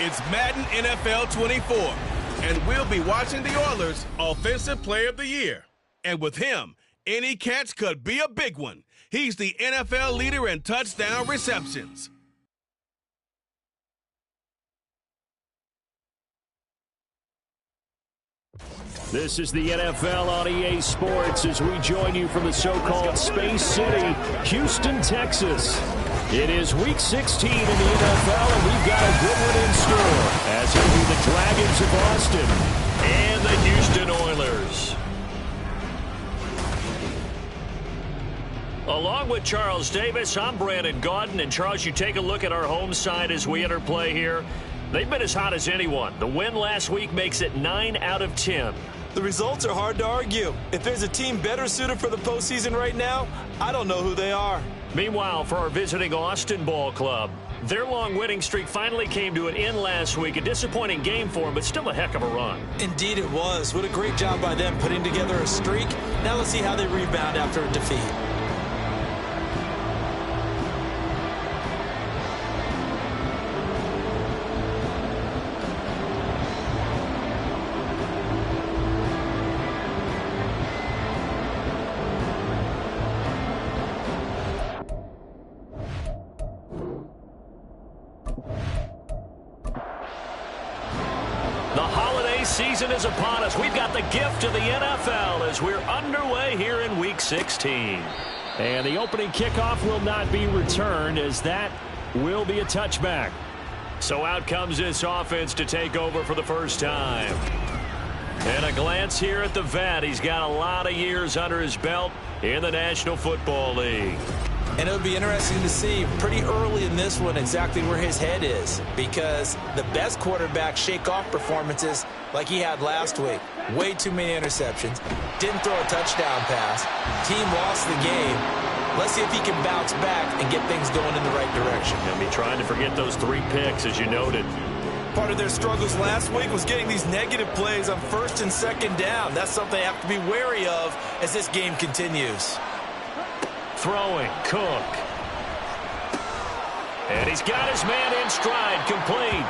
It's Madden NFL 24, and we'll be watching the Oilers' Offensive Player of the Year. And with him, any catch could be a big one. He's the NFL leader in touchdown receptions. This is the NFL on EA Sports as we join you from the so-called Space City, Houston, Texas. It is Week 16 in the NFL, and we've got a good one in store, as it'll be the Dragons of Austin and the Houston Oilers. Along with Charles Davis, I'm Brandon Gaudin, and Charles, you take a look at our home side as we enter play here. They've been as hot as anyone. The win last week makes it 9 out of 10. The results are hard to argue. If there's a team better suited for the postseason right now, I don't know who they are. Meanwhile, for our visiting Austin Ball Club, their long winning streak finally came to an end last week. A disappointing game for them, but still a heck of a run. Indeed it was. What a great job by them putting together a streak. Now let's see how they rebound after a defeat. Season is upon us. We've got the gift of the NFL as we're underway here in Week 16. And the opening kickoff will not be returned, as that will be a touchback. So out comes this offense to take over for the first time. And a glance here at the vet. He's got a lot of years under his belt in the National Football League. And it'll be interesting to see pretty early in this one exactly where his head is, because the best quarterbacks shake off performances like he had last week. Way too many interceptions. Didn't throw a touchdown pass. Team lost the game. Let's see if he can bounce back and get things going in the right direction. He'll be trying to forget those 3 picks, as you noted. Part of their struggles last week was getting these negative plays on 1st and 2nd down. That's something they have to be wary of as this game continues. Throwing, Cook. And he's got his man in stride, complete.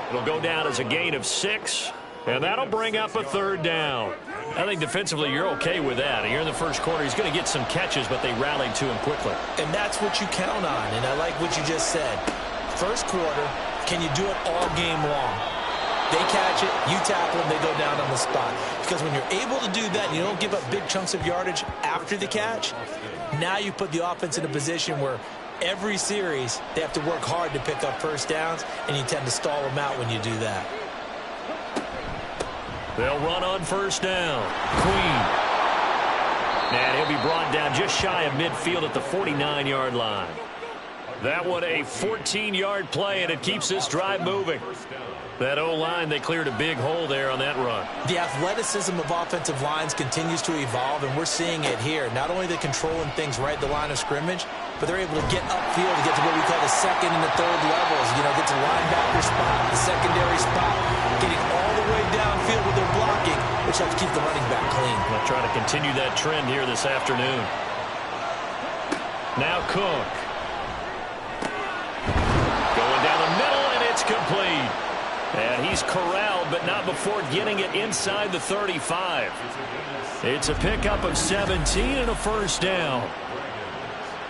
It'll go down as a gain of 6, and that'll bring up a 3rd down. I think defensively you're okay with that. Here in the first quarter, he's going to get some catches, but they rallied to him quickly. And that's what you count on, and I like what you just said. First quarter, can you do it all game long? They catch it, you tackle them, they go down on the spot. Because when you're able to do that and you don't give up big chunks of yardage after the catch, now you put the offense in a position where every series they have to work hard to pick up first downs, and you tend to stall them out when you do that. They'll run on first down. Queen. And he'll be brought down just shy of midfield at the 49-yard line. That one a 14-yard play, and it keeps this drive moving. That O-line, they cleared a big hole there on that run. The athleticism of offensive lines continues to evolve, and we're seeing it here. Not only are they controlling things right at the line of scrimmage, but they're able to get upfield to get to what we call the 2nd and the 3rd levels. You know, get to linebacker spot, the secondary spot, getting all the way downfield with their blocking, which helps keep the running back clean. They'll try to continue that trend here this afternoon. Now Cook. Going down the middle, and it's complete. And he's corralled, but not before getting it inside the 35. It's a pickup of 17 and a first down.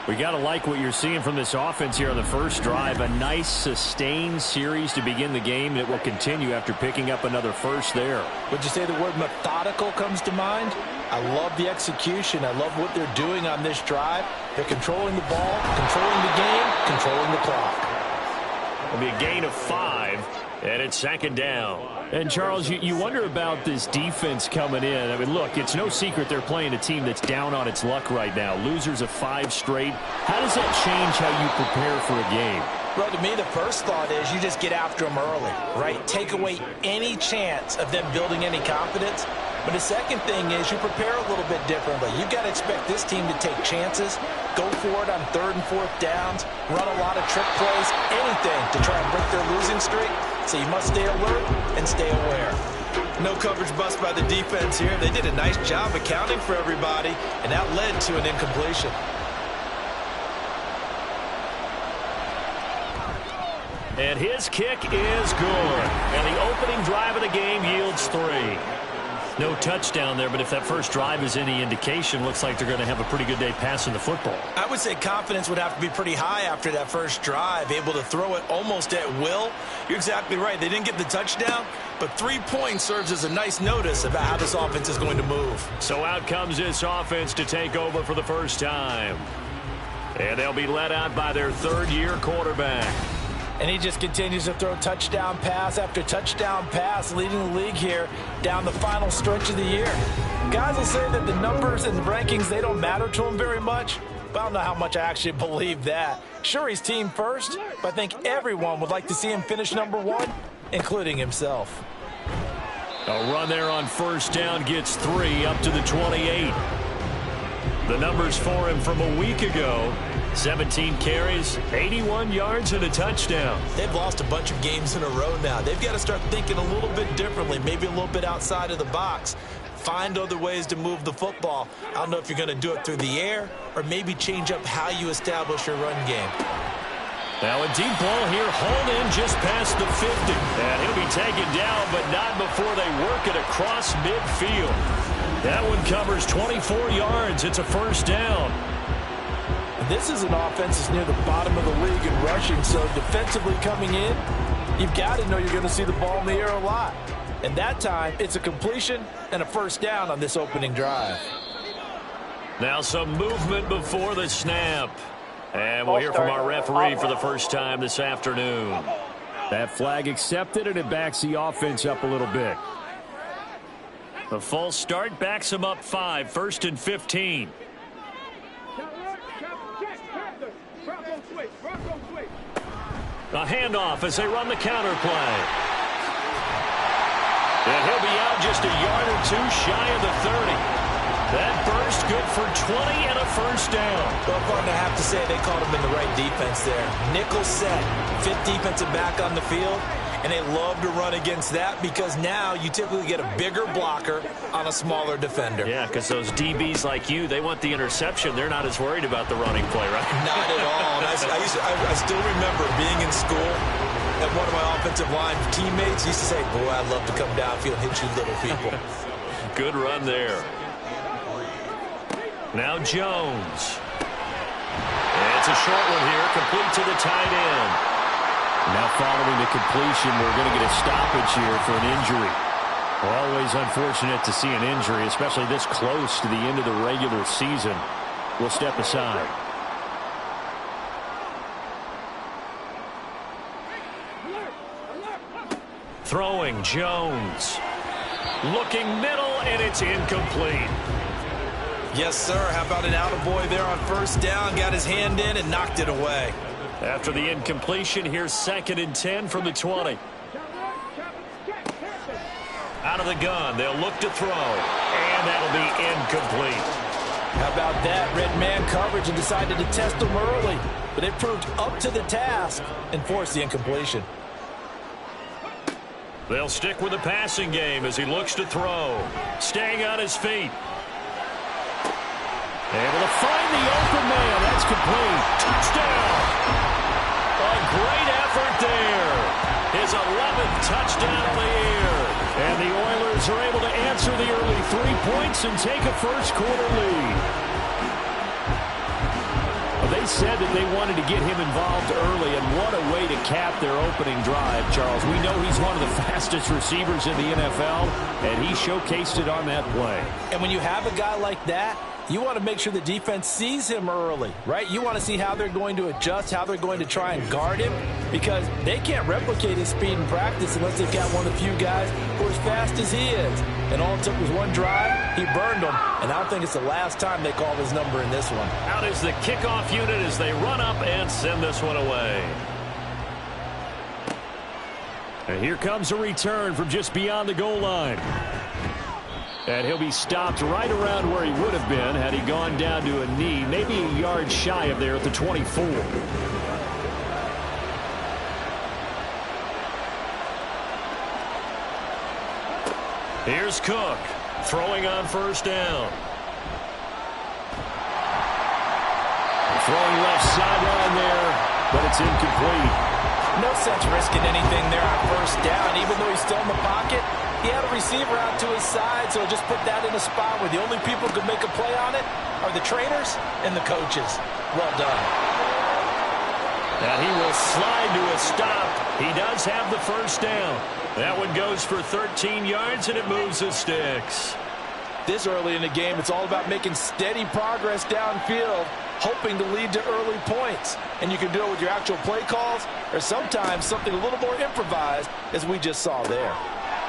We got to like what you're seeing from this offense here on the first drive. A nice, sustained series to begin the game that will continue after picking up another first there. Would you say the word methodical comes to mind? I love the execution. I love what they're doing on this drive. They're controlling the ball, controlling the game, controlling the clock. It'll be a gain of 5. And it's 2nd down. And, Charles, you wonder about this defense coming in. I mean, look, it's no secret they're playing a team that's down on its luck right now. Losers of 5 straight. How does that change how you prepare for a game? Well, to me, the first thought is you just get after them early, right? Take away any chance of them building any confidence. But the second thing is you prepare a little bit differently. You've got to expect this team to take chances, go for it on 3rd and 4th downs, run a lot of trick plays, anything to try and break their losing streak. So you must stay alert and stay aware. No coverage bust by the defense here. They did a nice job accounting for everybody, and that led to an incompletion. And his kick is good. And the opening drive of the game yields 3. No touchdown there, but if that first drive is any indication, looks like they're going to have a pretty good day passing the football. I would say confidence would have to be pretty high after that first drive, able to throw it almost at will. You're exactly right. They didn't get the touchdown, but 3 points serves as a nice notice about how this offense is going to move. So out comes this offense to take over for the first time. And they'll be led out by their third-year quarterback. And he just continues to throw touchdown pass after touchdown pass, leading the league here down the final stretch of the year. Guys will say that the numbers and the rankings, they don't matter to him very much, but I don't know how much I actually believe that. Sure, he's team first, but I think everyone would like to see him finish number 1, including himself. A run there on first down gets 3 up to the 28. The numbers for him from a week ago: 17 carries, 81 yards, and a touchdown. They've lost a bunch of games in a row now. They've got to start thinking a little bit differently, maybe a little bit outside of the box. Find other ways to move the football. I don't know if you're going to do it through the air or maybe change up how you establish your run game. Now a deep ball here, hauled in just past the 50. And he'll be taken down, but not before they work it across midfield. That one covers 24 yards. It's a first down. This is an offense that's near the bottom of the league in rushing, so defensively coming in, you've got to know you're going to see the ball in the air a lot. And that time, it's a completion and a first down on this opening drive. Now some movement before the snap. And we'll hear from our referee for the first time this afternoon. That flag accepted, and it backs the offense up a little bit. The false start backs them up 5, 1st and 15. A handoff as they run the counter play. And he'll be out just a yard or 2 shy of the 30. That burst good for 20 and a first down. Well, partner, I have to say they called him in the right defense there. Nickel set, 5th defensive back on the field, and they love to run against that because now you typically get a bigger blocker on a smaller defender. Yeah, because those DBs like you, they want the interception. They're not as worried about the running play, right? Not at all. And I still remember being in school, and one of my offensive line teammates used to say, boy, I'd love to come downfield and hit you little people. Good run there. Now Jones. And it's a short one here, complete to the tight end. Now following the completion, we're going to get a stoppage here for an injury. Always unfortunate to see an injury, especially this close to the end of the regular season. We'll step aside. Throwing Jones. Looking middle, and it's incomplete. Yes, sir. How about an attaboy there on first down? Got his hand in and knocked it away. After the incompletion, here's 2nd and 10 from the 20. Out of the gun, they'll look to throw, and that'll be incomplete. How about that? Red man coverage and decided to test them early, but it proved up to the task and forced the incompletion. They'll stick with the passing game as he looks to throw. Staying on his feet. Able to find the open man. That's complete. Touchdown. A great effort there. His 11th touchdown of the year. And the Oilers are able to answer the early 3 points and take a first-quarter lead. They said that they wanted to get him involved early, and what a way to cap their opening drive, Charles. We know he's one of the fastest receivers in the NFL, and he showcased it on that play. And when you have a guy like that, you want to make sure the defense sees him early, right? You want to see how they're going to adjust, how they're going to try and guard him, because they can't replicate his speed in practice unless they've got one of the few guys who are as fast as he is. And all it took was one drive, he burned them, and I don't think it's the last time they call his number in this one. Out is the kickoff unit as they run up and send this one away. And here comes a return from just beyond the goal line. And he'll be stopped right around where he would have been had he gone down to a knee, maybe a yard shy of there at the 24. Here's Cook, throwing on first down. Throwing left sideline there, but it's incomplete. No sense risking anything there on first down. Even though he's still in the pocket, he had a receiver out to his side, so just put that in a spot where the only people who can make a play on it are the trainers and the coaches. Well done. And he will slide to a stop. He does have the first down. That one goes for 13 yards, and it moves the sticks. This early in the game, it's all about making steady progress downfield, hoping to lead to early points. And you can do it with your actual play calls or sometimes something a little more improvised, as we just saw there.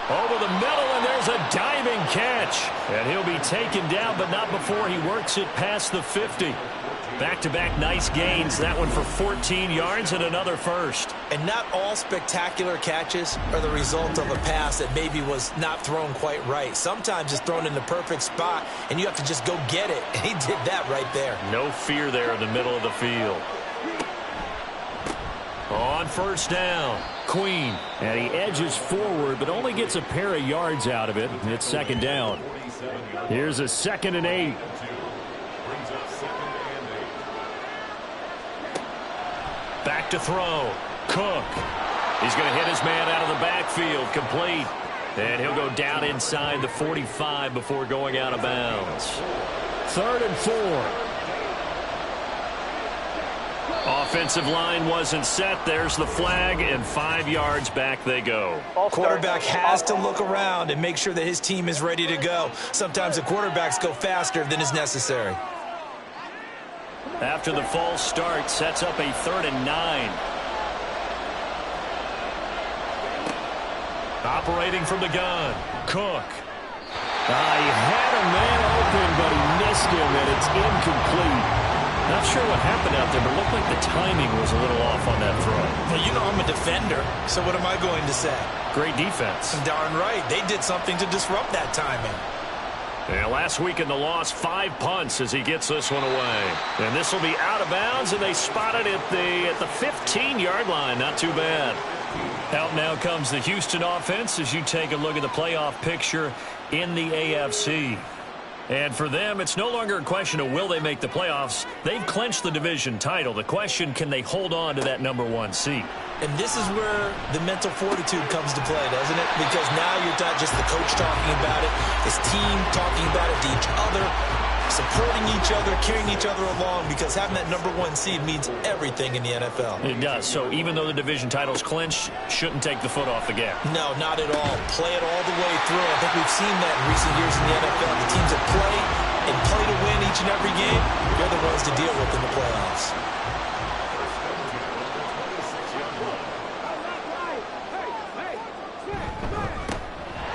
Over the middle, and there's a diving catch. And he'll be taken down, but not before he works it past the 50. Back-to-back nice gains. That one for 14 yards and another first. And not all spectacular catches are the result of a pass that maybe was not thrown quite right. Sometimes it's thrown in the perfect spot, and you have to just go get it. And he did that right there. No fear there in the middle of the field. On first down, Queen. And he edges forward, but only gets a pair of yards out of it. It's second down. Here's a 2nd and 8. Back to throw. Cook. He's going to hit his man out of the backfield. Complete. And he'll go down inside the 45 before going out of bounds. 3rd and 4. Offensive line wasn't set. There's the flag, and 5 yards back they go. Quarterback has to look around and make sure that his team is ready to go. Sometimes the quarterbacks go faster than is necessary. After the false start, sets up a 3rd and 9. Operating from the gun, Cook. He had a man open, but he missed him, and it's incomplete. Not sure what happened out there, but it looked like the timing was a little off on that throw. Well, you know I'm a defender, so what am I going to say? Great defense. Darn right. They did something to disrupt that timing. And last week in the loss, 5 punts as he gets this one away. And this will be out of bounds, and they spot it at the 15-yard line. Not too bad. Out now comes the Houston offense as you take a look at the playoff picture in the AFC. And for them, it's no longer a question of will they make the playoffs. They've clinched the division title. The question, can they hold on to that #1 seed? And this is where the mental fortitude comes to play, doesn't it? Because now you're not just the coach talking about it, this team talking about it to each other, supporting each other, carrying each other along, because having that #1 seed means everything in the NFL. It does. So even though the division title's clinched, shouldn't take the foot off the gas. No, not at all. Play it all the way through. I think we've seen that in recent years in the NFL. The teams that play and play to win each and every game, they're the ones to deal with in the playoffs.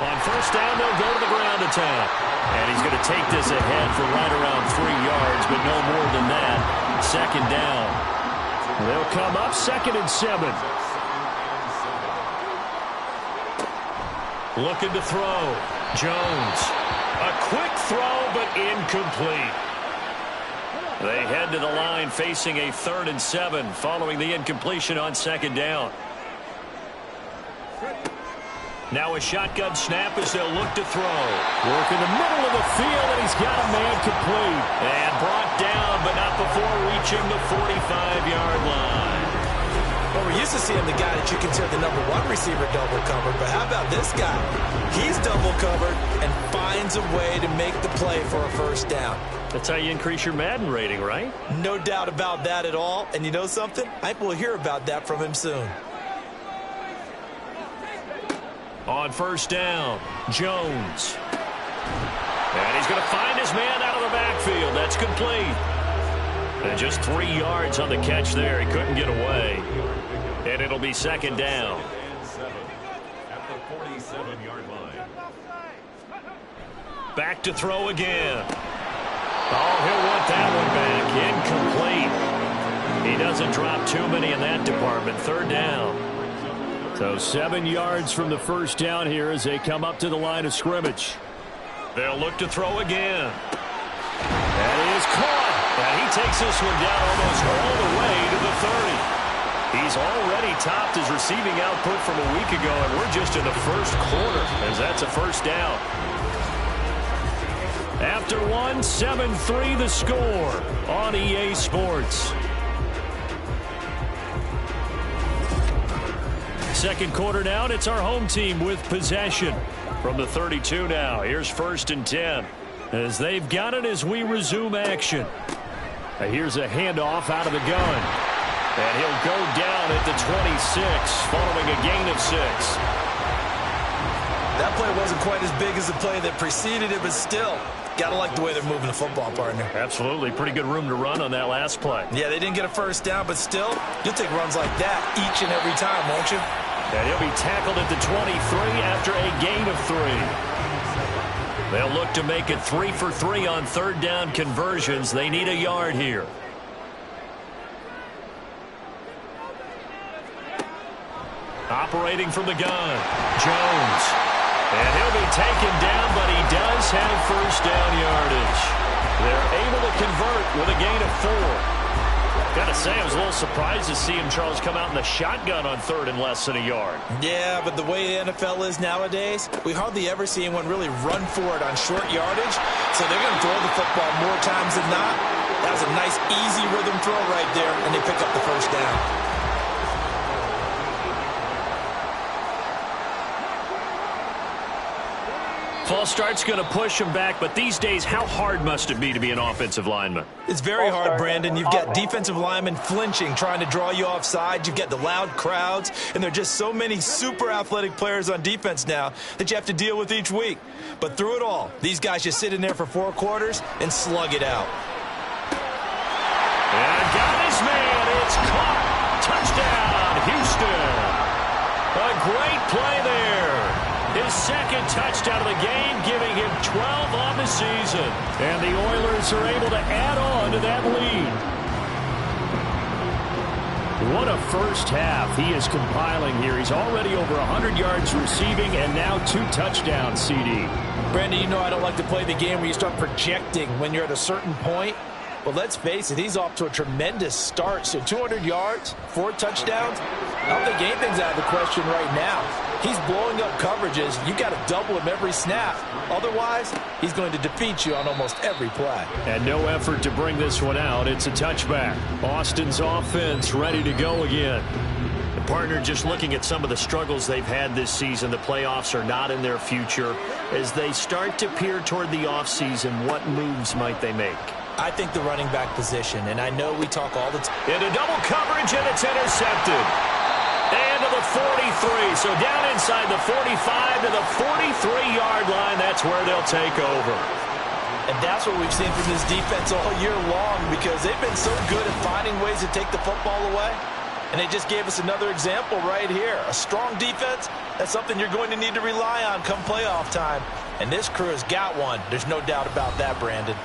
On first down, they'll go to the ground attack. And he's going to take this ahead for right around 3 yards, but no more than that. Second down. They'll come up 2nd and 7. Looking to throw. Jones. A quick throw, but incomplete. They head to the line facing a 3rd and 7 following the incompletion on second down. Now a shotgun snap as they'll look to throw. Work in the middle of the field, and he's got a man complete. And brought down, but not before reaching the 45-yard line. Well, we're used to seeing the guy that you consider the #1 receiver double covered, but how about this guy? He's double covered and finds a way to make the play for a first down. That's how you increase your Madden rating, right? No doubt about that at all. And you know something? I think we'll hear about that from him soon. On first down, Jones. And he's going to find his man out of the backfield. That's complete. And just 3 yards on the catch there. He couldn't get away. And it'll be second down. At the 47-yard line. Back to throw again. Oh, he'll want that one back. Incomplete. He doesn't drop too many in that department. Third down. So 7 yards from the first down here as they come up to the line of scrimmage. They'll look to throw again. And he is caught. And he takes this one down almost all the way to the 30. He's already topped his receiving output from a week ago, and we're just in the first quarter as that's a first down. After one, 7-3 the score on EA Sports. second quarter now, and it's our home team with possession. From the 32 now, here's 1st and 10. As they've got it as we resume action. Here's a handoff out of the gun. And he'll go down at the 26, following a gain of 6. That play wasn't quite as big as the play that preceded it, but still, gotta like the way they're moving the football, partner. Absolutely. Pretty good room to run on that last play. Yeah, they didn't get a first down, but still, you'll take runs like that each and every time, won't you? And he'll be tackled at the 23 after a gain of 3. They'll look to make it 3 for 3 on third down conversions. They need a yard here. Operating from the gun, Jones. And he'll be taken down, but he does have first down yardage. They're able to convert with a gain of 4. Gotta say, I was a little surprised to see him, Charles, come out in the shotgun on third and less than a yard. Yeah, but the way the NFL is nowadays, we hardly ever see anyone really run for it on short yardage. So they're going to throw the football more times than not. That was a nice, easy rhythm throw right there, and they pick up the first down. False start's going to push him back, but these days, how hard must it be to be an offensive lineman? It's very hard, Brandon. You've got defensive linemen flinching, trying to draw you offside. You've got the loud crowds, and there are just so many super athletic players on defense now that you have to deal with each week. But through it all, these guys just sit in there for 4 quarters and slug it out. And got his man. It's caught. Touchdown, Houston. A great play there. His second touchdown of the game, giving him 12 on the season. And the Oilers are able to add on to that lead. What a first half he is compiling here. He's already over 100 yards receiving and now 2 touchdowns, CD. Brandon, you know I don't like to play the game where you start projecting when you're at a certain point. But let's face it, he's off to a tremendous start. So 200 yards, 4 touchdowns. I don't think anything's out of the question right now. He's blowing up coverages. You've got to double him every snap. Otherwise, he's going to defeat you on almost every play. And no effort to bring this one out. It's a touchback. Austin's offense ready to go again. The partner, just looking at some of the struggles they've had this season, the playoffs are not in their future. As they start to peer toward the offseason, what moves might they make? I think the running back position, and I know we talk all the time. Into double coverage, and it's intercepted. And to the 43. So down inside the 45 to the 43-yard line. That's where they'll take over. And that's what we've seen from this defense all year long, because they've been so good at finding ways to take the football away. And they just gave us another example right here. A strong defense, that's something you're going to need to rely on come playoff time. And this crew has got one. There's no doubt about that, Brandon.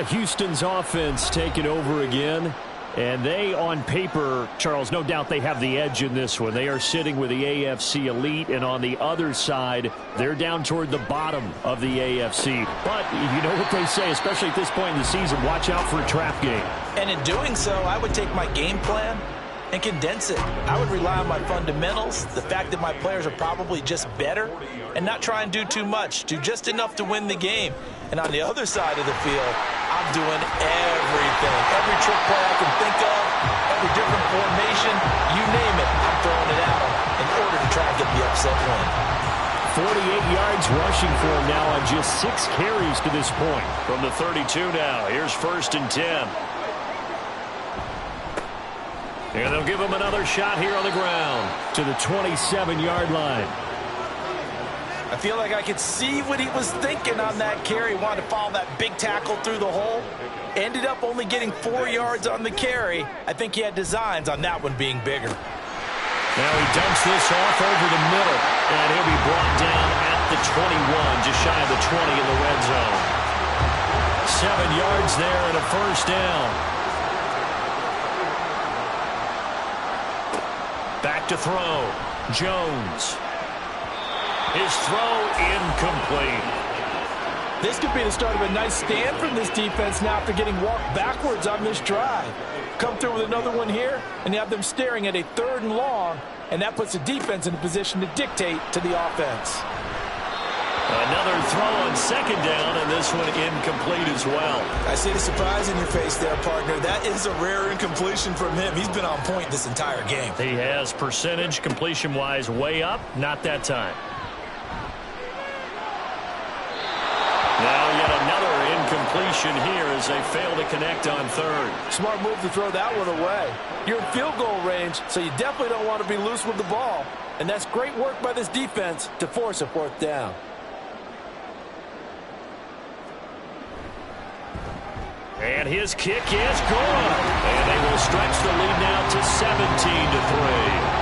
Houston's offense taking over again. And they, on paper, Charles, no doubt they have the edge in this one. They are sitting with the AFC elite, and on the other side, they're down toward the bottom of the AFC. But you know what they say, especially at this point in the season, watch out for a trap game. And in doing so, I would take my game plan and condense it. I would rely on my fundamentals, the fact that my players are probably just better, and not try and do too much, do just enough to win the game. And on the other side of the field, I'm doing everything. Every trick play I can think of, every different formation, you name it, I'm throwing it at them in order to try and get the upset win. 48 yards rushing for him now on just 6 carries to this point. From the 32 now, here's 1st and 10. And they'll give him another shot here on the ground to the 27-yard line. I feel like I could see what he was thinking on that carry. Wanted to follow that big tackle through the hole. Ended up only getting 4 yards on the carry. I think he had designs on that one being bigger. Now he dumps this off over the middle. And he'll be brought down at the 21, just shy of the 20 in the red zone. 7 yards there and a first down. Back to throw. Jones. His throw incomplete. This could be the start of a nice stand from this defense now after getting walked backwards on this drive. Come through with another one here, and you have them staring at a 3rd and long, and that puts the defense in a position to dictate to the offense. Another throw on second down, and this one incomplete as well. I see the surprise in your face there, partner. That is a rare incompletion from him. He's been on point this entire game. He has percentage completion-wise way up, not that time. Now yet another incompletion here as they fail to connect on third. Smart move to throw that one away. You're in field goal range, so you definitely don't want to be loose with the ball. And that's great work by this defense to force a fourth down. And his kick is good. And they will stretch the lead now to 17-3.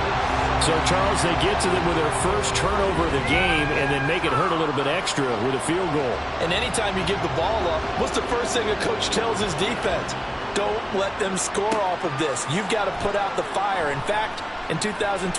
So, Charles, they get to them with their first turnover of the game and then make it hurt a little bit extra with a field goal. And anytime you give the ball up, what's the first thing a coach tells his defense? Don't let them score off of this. You've got to put out the fire. In fact, in 2021,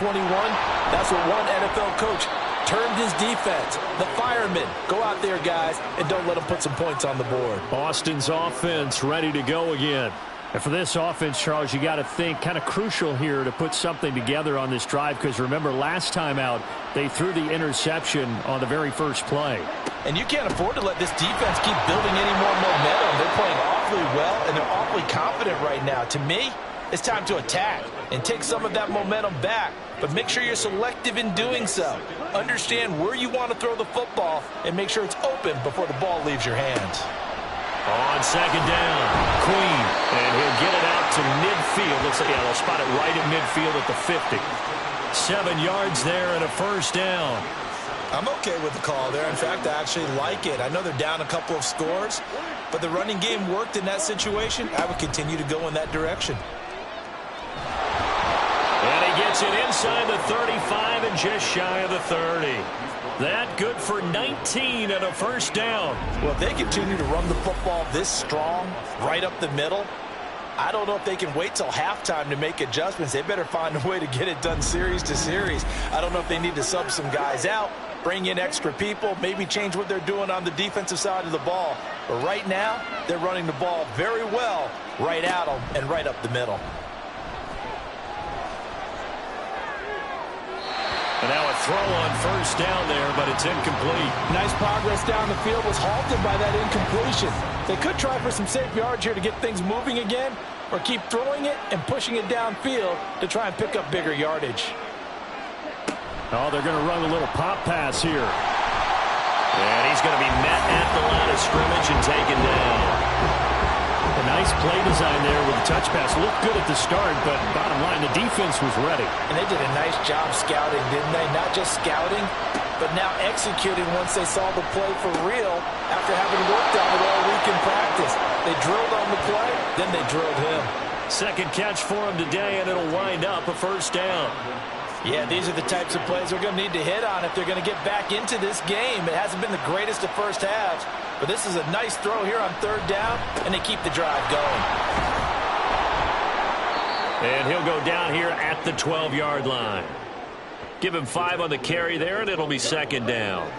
that's what one NFL coach termed his defense. The firemen. Go out there, guys, and don't let them put some points on the board. Austin's offense ready to go again. And for this offense, Charles, you got to think kind of crucial here to put something together on this drive because remember last time out they threw the interception on the very first play. And you can't afford to let this defense keep building any more momentum. They're playing awfully well and they're awfully confident right now. To me, it's time to attack and take some of that momentum back. But make sure you're selective in doing so. Understand where you want to throw the football and make sure it's open before the ball leaves your hands. On second down, Queen, and he'll get it out to midfield. Looks like, yeah, they'll spot it right at midfield at the 50. 7 yards there and a first down. I'm okay with the call there. In fact, I actually like it. I know they're down a couple of scores, but the running game worked in that situation. I would continue to go in that direction. And he gets it inside the 35 and just shy of the 30. That good for 19 and a first down. Well, if they continue to run the football this strong, right up the middle, I don't know if they can wait till halftime to make adjustments. They better find a way to get it done series to series. I don't know if they need to sub some guys out, bring in extra people, maybe change what they're doing on the defensive side of the ball. But right now, they're running the ball very well right at them and right up the middle. And now a throw on first down there, but it's incomplete. Nice progress down the field was halted by that incompletion. They could try for some safe yards here to get things moving again, or keep throwing it and pushing it downfield to try and pick up bigger yardage. Oh, they're going to run a little pop pass here. And he's going to be met at the line of scrimmage and taken down. A nice play design there with the touch pass. Looked good at the start, but bottom line, the defense was ready. And they did a nice job scouting, didn't they? Not just scouting, but now executing once they saw the play for real after having worked on it all week in practice. They drilled on the play, then they drilled him. Second catch for him today, and it'll wind up a first down. Yeah, these are the types of plays they're going to need to hit on if they're going to get back into this game. It hasn't been the greatest of first halves, but this is a nice throw here on third down, and they keep the drive going. And he'll go down here at the 12-yard line. Give him 5 on the carry there, and it'll be second down.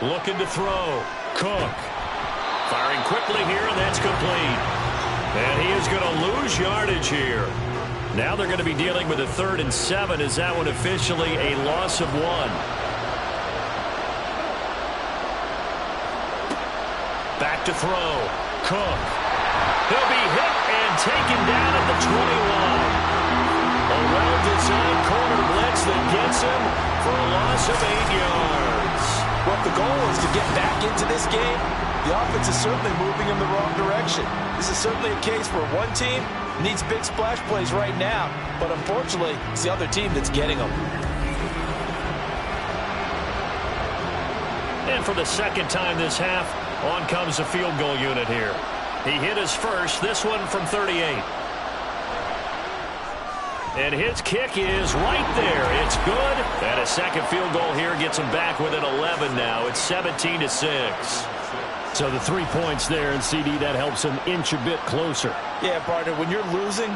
Looking to throw. Cook. Firing quickly here, and that's complete. And he is going to lose yardage here. Now they're going to be dealing with a 3rd and 7. Is that one officially a loss of 1? Back to throw. Cook. He'll be hit and taken down at the 21. A well-designed corner blitz that gets him for a loss of 8 yards. Well, if the goal is to get back into this game, the offense is certainly moving in the wrong direction. This is certainly a case where one team needs big splash plays right now, but unfortunately, it's the other team that's getting them. And for the second time this half, on comes the field goal unit here. He hit his first, this one from 38. And his kick is right there. It's good. And a second field goal here gets him back within 11 now. It's 17-6. So the 3 points there, and CD, that helps him inch a bit closer. Yeah, partner, when you're losing,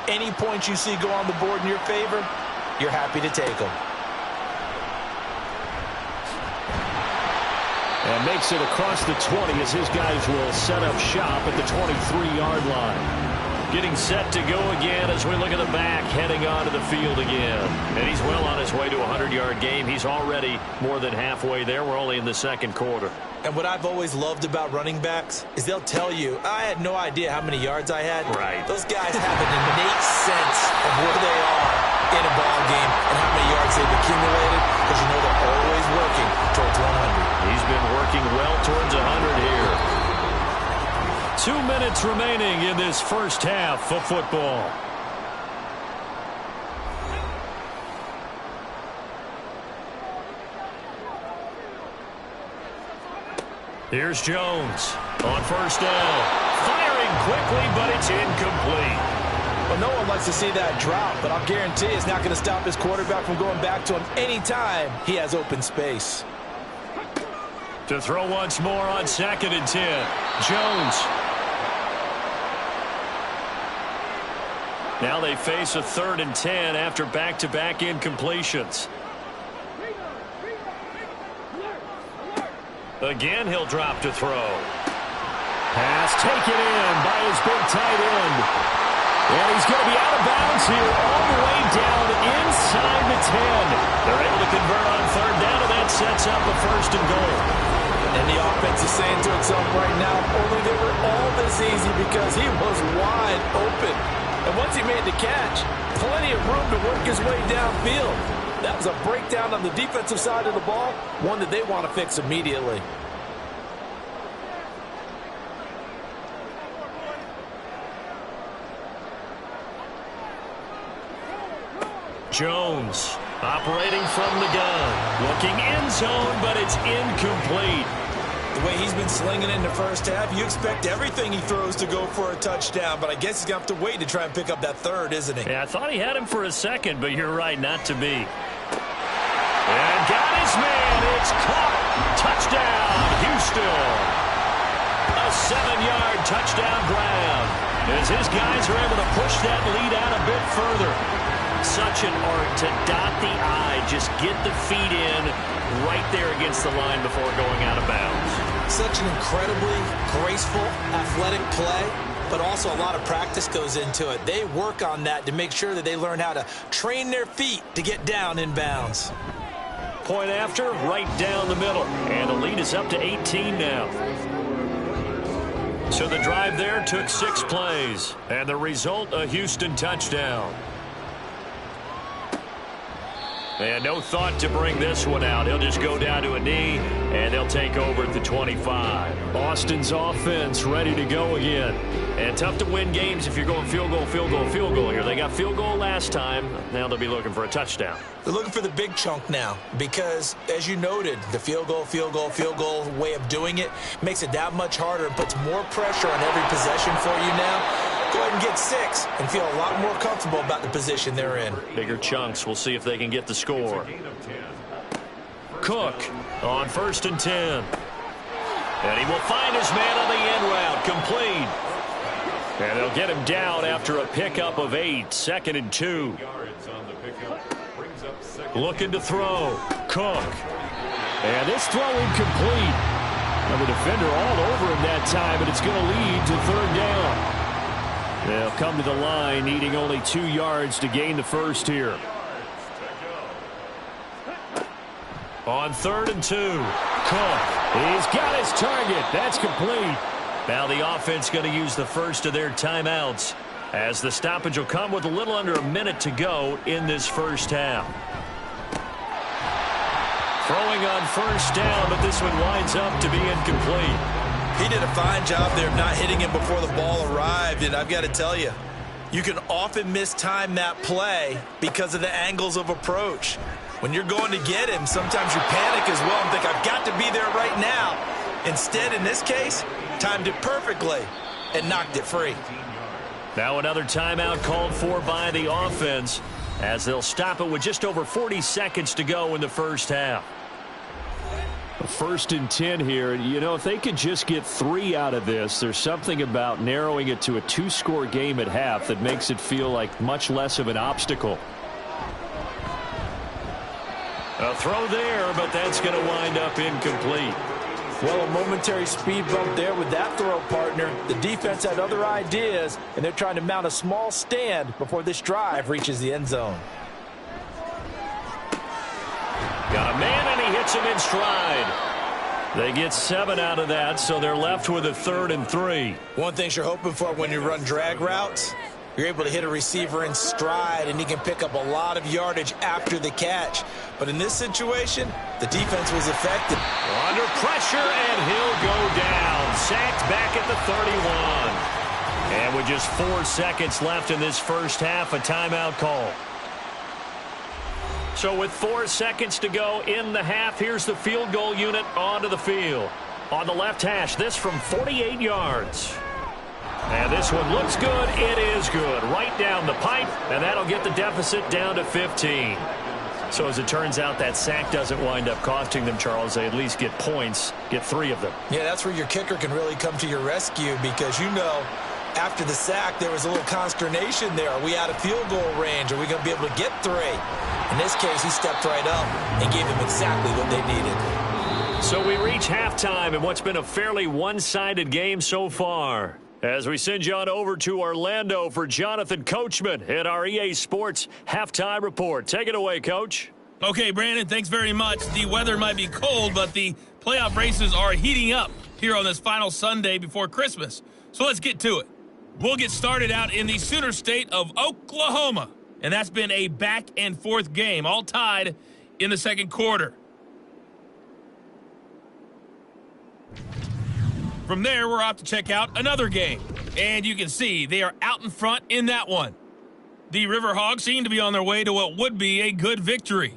any points you see go on the board in your favor, you're happy to take them. And makes it across the 20 as his guys will set up shop at the 23-yard line. getting set to go again as we look at the back heading onto the field again. And he's well on his way to a 100-yard game. He's already more than halfway there. We're only in the second quarter. And what I've always loved about running backs is they'll tell you, I had no idea how many yards I had. Right. Those guys have an innate sense of where they are in a ball game and how many yards they've accumulated, because you know they're always working towards 100. He's been working well towards 100 here. 2 minutes remaining in this first half of football. Here's Jones on first down. Firing quickly, but it's incomplete. Well, no one likes to see that drop, but I'll guarantee it's not going to stop his quarterback from going back to him anytime he has open space. To throw once more on 2nd and 10. Jones. Now they face a 3rd and 10 after back-to-back incompletions. Again, he'll drop to throw. Pass taken in by his big tight end. And he's going to be out of bounds here all the way down inside the 10. They're able to convert on 3rd down, and that sets up a 1st and goal. And the offense is saying to itself right now, only they were all this easy because he was wide open. And once he made the catch, plenty of room to work his way downfield. That was a breakdown on the defensive side of the ball, one that they want to fix immediately. Jones operating from the gun. Looking end zone, but it's incomplete. The way he's been slinging in the first half, you expect everything he throws to go for a touchdown, but I guess he's going to have to wait to try and pick up that 3rd, isn't he? Yeah, I thought he had him for a second, but you're right, not to be. And got his man. It's caught. Touchdown, Houston. A 7-yard touchdown grab as his guys are able to push that lead out a bit further. Such an art to dot the I, just get the feet in right there against the line before going out of bounds. Such an incredibly graceful, athletic play, but also a lot of practice goes into it. They work on that to make sure that they learn how to train their feet to get down in bounds. Point after, right down the middle. And the lead is up to 18 now. So the drive there took 6 plays. And the result, a Houston touchdown. And no thought to bring this one out. He'll just go down to a knee, and they'll take over at the 25. Austin's offense ready to go again. And tough to win games if you're going field goal, field goal, field goal here. They got field goal last time. Now they'll be looking for a touchdown. They're looking for the big chunk now because, as you noted, the field goal, field goal, field goal way of doing it makes it that much harder and puts more pressure on every possession for you now. Go ahead and get 6 and feel a lot more comfortable about the position they're in. Bigger chunks. We'll see if they can get the score. Cook on 1st and 10. And he will find his man on the end route. Complete. And they'll get him down after a pickup of 8. 2nd and 2. Looking to throw. Cook. And this throw incomplete. And the defender all over him that time, and it's going to lead to 3rd down. They'll come to the line, needing only 2 yards to gain the first here. On 3rd and 2, Cook. He's got his target. That's complete. Now the offense going to use the first of their timeouts as the stoppage will come with a little under a minute to go in this first half. Throwing on 1st down, but this one winds up to be incomplete. He did a fine job there of not hitting him before the ball arrived, and I've got to tell you, you can often mistime that play because of the angles of approach. When you're going to get him, sometimes you panic as well and think, I've got to be there right now. Instead, in this case, timed it perfectly and knocked it free. Now another timeout called for by the offense as they'll stop it with just over 40 seconds to go in the first half. 1st and 10 here. You know, if they could just get 3 out of this, there's something about narrowing it to a 2-score game at half that makes it feel like much less of an obstacle. A throw there, but that's going to wind up incomplete. Well, a momentary speed bump there with that throw, partner. The defense had other ideas, and they're trying to mount a small stand before this drive reaches the end zone. Got a man, and he hits him in stride. They get 7 out of that, so they're left with a 3rd and 3. One thing you're hoping for when you run drag routes, you're able to hit a receiver in stride, and he can pick up a lot of yardage after the catch. But in this situation, the defense was effective. Under pressure, and he'll go down. Sacked back at the 31. And with just 4 seconds left in this first half, a timeout call. So with 4 seconds to go in the half, here's the field goal unit onto the field. On the left hash, this from 48 yards. And this one looks good. It is good. Right down the pipe, and that'll get the deficit down to 15. So as it turns out, that sack doesn't wind up costing them, Charles. They at least get points, get 3 of them. Yeah, that's where your kicker can really come to your rescue because, you know, after the sack, there was a little consternation there. Are we out of field goal range? Are we going to be able to get 3? In this case, he stepped right up and gave them exactly what they needed. So we reach halftime in what's been a fairly one-sided game so far. As we send you on over to Orlando for Jonathan Coachman at our EA Sports Halftime Report. Take it away, Coach. Okay, Brandon, thanks very much. The weather might be cold, but the playoff races are heating up here on this final Sunday before Christmas. So let's get to it. We'll get started out in the Sooner State of Oklahoma. And that's been a back-and-forth game, all tied in the second quarter. From there, we're off to check out another game. And you can see they are out in front in that one. The Riverhawks seem to be on their way to what would be a good victory.